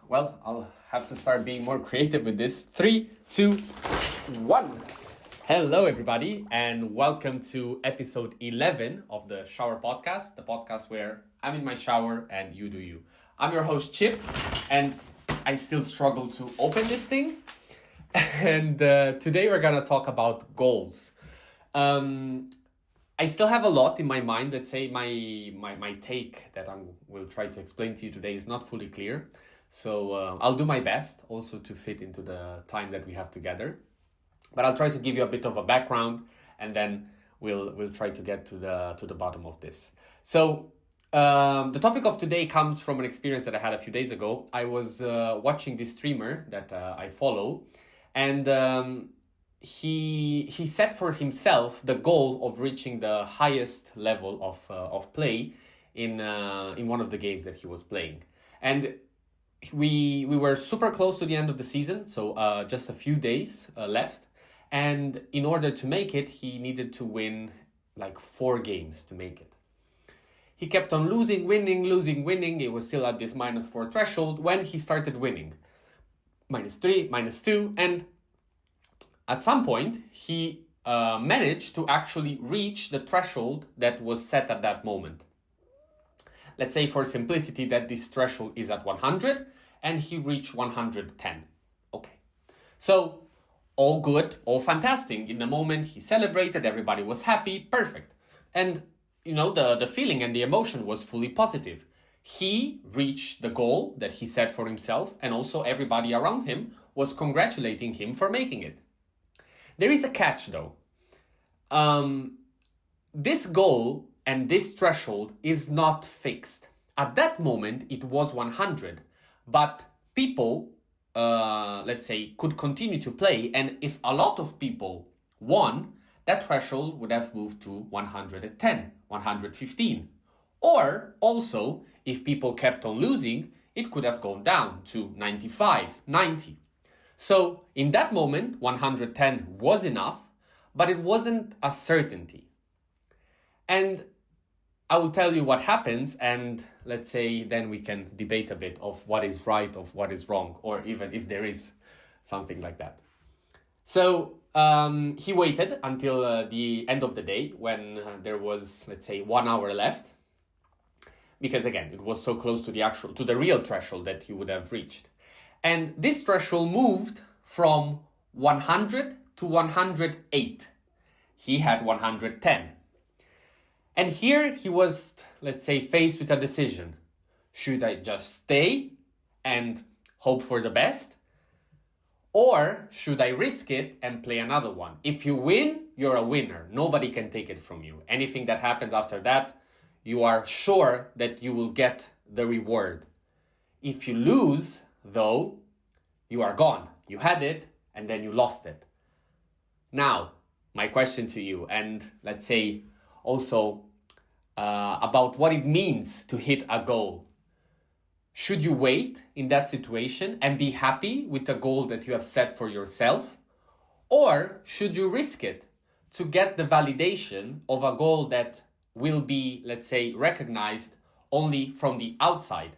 Well, I'll have to start being more creative with this. 3, 2, 1. Hello, everybody, and welcome to episode 11 of the Showerpodcast, the podcast where I'm in my shower and you do you. I'm your host, Chip, and I still struggle to open this thing. And today we're going to talk about goals. I still have a lot in my mind. Let's say my take that I will try to explain to you today is not fully clear. So I'll do my best also to fit into the time that we have together. But I'll try to give you a bit of a background, and then we'll try to get to the bottom of this. So the topic of today comes from an experience that I had a few days ago. I was watching this streamer that I follow, and he set for himself the goal of reaching the highest level of play in one of the games that he was playing. And we were super close to the end of the season, so just a few days left. And in order to make it, he needed to win like 4 games to make it. He kept on winning. It was still at this -4 threshold when he started winning. -3, -2, and at some point, he managed to actually reach the threshold that was set at that moment. Let's say for simplicity that this threshold is at 100 and he reached 110. Okay. So all good, all fantastic. In the moment he celebrated, everybody was happy, perfect. And you know, the feeling and the emotion was fully positive. He reached the goal that he set for himself, and also everybody around him was congratulating him for making it. There is a catch though. This goal and this threshold is not fixed. At that moment, it was 100, but people, let's say, could continue to play. And if a lot of people won, that threshold would have moved to 110, 115. Or also, if people kept on losing, it could have gone down to 95, 90. So in that moment, 110 was enough, but it wasn't a certainty. And I will tell you what happens, and let's say then we can debate a bit of what is right, of what is wrong, or even if there is something like that. So he waited until the end of the day when there was, let's say, 1 hour left, because again, it was so close to the real threshold that he would have reached. And this threshold moved from 100 to 108. He had 110. And here he was, let's say, faced with a decision. Should I just stay and hope for the best? Or should I risk it and play another one? If you win, you're a winner. Nobody can take it from you. Anything that happens after that, you are sure that you will get the reward. If you lose, though, you are gone. You had it and then you lost it. Now, my question to you, and let's say also about what it means to hit a goal. Should you wait in that situation and be happy with the goal that you have set for yourself? Or should you risk it to get the validation of a goal that will be, let's say, recognized only from the outside?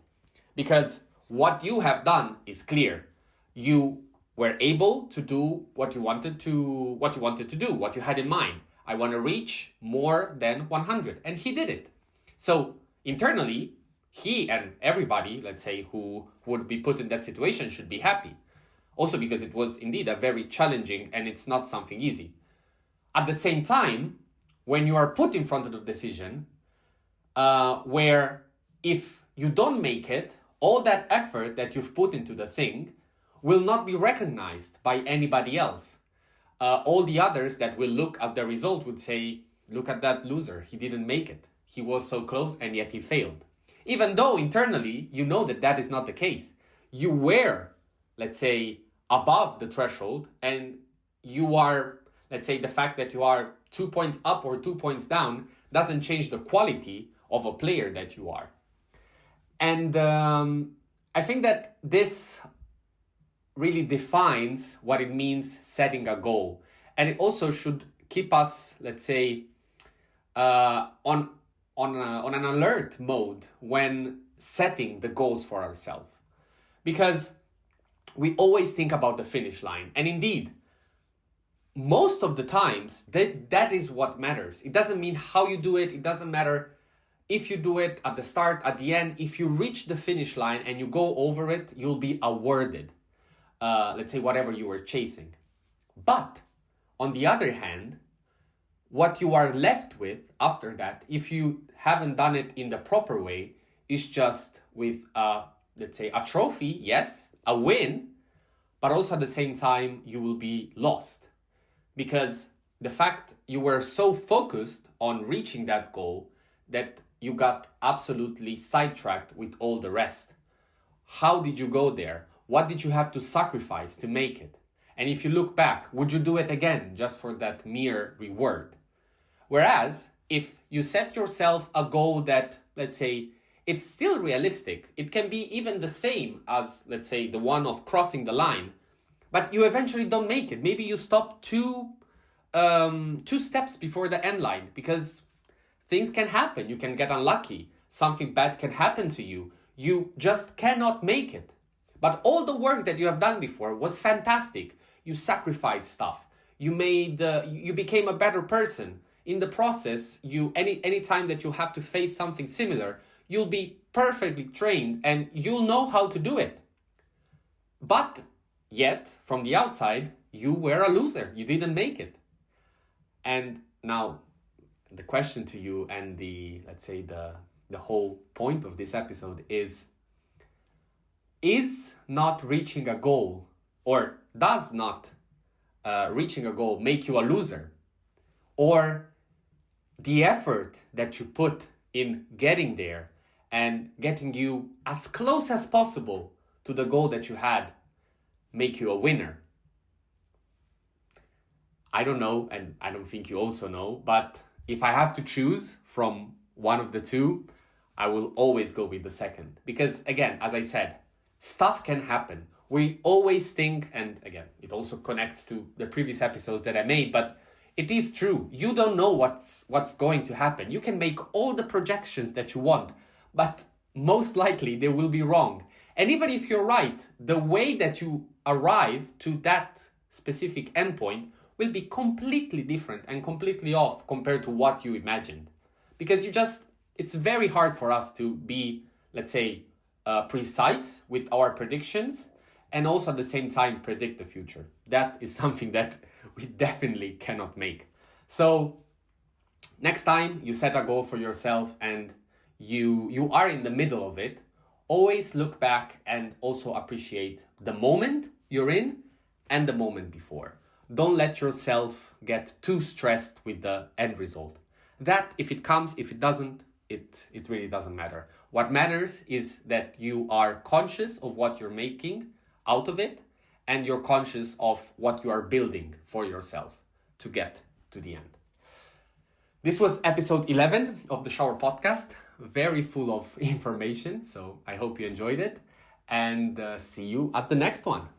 Because what you have done is clear. You were able to do what you wanted to do, what you had in mind. I want to reach more than 100. And he did it. So internally, he and everybody, let's say, who would be put in that situation should be happy. Also because it was indeed a very challenging and it's not something easy. At the same time, when you are put in front of the decision, where if you don't make it, all that effort that you've put into the thing will not be recognized by anybody else. All the others that will look at the result would say, look at that loser, he didn't make it. He was so close and yet he failed. Even though internally you know that that is not the case. You were, let's say, above the threshold, and you are, let's say, the fact that you are 2 points up or 2 points down doesn't change the quality of a player that you are. And I think that this really defines what it means setting a goal. And it also should keep us, let's say, on an alert mode when setting the goals for ourselves. Because we always think about the finish line. And indeed, most of the times, that is what matters. It doesn't mean how you do it. It doesn't matter if you do it at the start, at the end. If you reach the finish line and you go over it, you'll be awarded, let's say, whatever you were chasing. But on the other hand, what you are left with after that, if you haven't done it in the proper way, is just with, let's say, a trophy, yes, a win, but also at the same time, you will be lost. Because the fact you were so focused on reaching that goal that you got absolutely sidetracked with all the rest. How did you go there? What did you have to sacrifice to make it? And if you look back, would you do it again just for that mere reward? Whereas if you set yourself a goal that, let's say, it's still realistic, it can be even the same as, let's say, the one of crossing the line, but you eventually don't make it. Maybe you stop two steps before the end line, because things can happen. You can get unlucky. Something bad can happen to you. You just cannot make it. But all the work that you have done before was fantastic. You sacrificed stuff. You became a better person. In the process, any time that you have to face something similar, you'll be perfectly trained and you'll know how to do it. But yet, from the outside, you were a loser. You didn't make it. And now, the question to you and let's say the whole point of this episode is not reaching a goal, or does not reaching a goal make you a loser? Or the effort that you put in getting there and getting you as close as possible to the goal that you had make you a winner? I don't know, and I don't think you also know, but if I have to choose from one of the two, I will always go with the second. Because again, as I said, stuff can happen. We always think, and again, it also connects to the previous episodes that I made, but it is true. You don't know what's going to happen. You can make all the projections that you want, but most likely they will be wrong. And even if you're right, the way that you arrive to that specific endpoint will be completely different and completely off compared to what you imagined. Because it's very hard for us to be, let's say, precise with our predictions and also at the same time predict the future. That is something that we definitely cannot make. So next time you set a goal for yourself and you are in the middle of it, always look back and also appreciate the moment you're in and the moment before. Don't let yourself get too stressed with the end result. That, if it comes, if it doesn't, it really doesn't matter. What matters is that you are conscious of what you're making out of it, and you're conscious of what you are building for yourself to get to the end. This was episode 11 of the Shower Podcast, very full of information, so I hope you enjoyed it, and see you at the next one.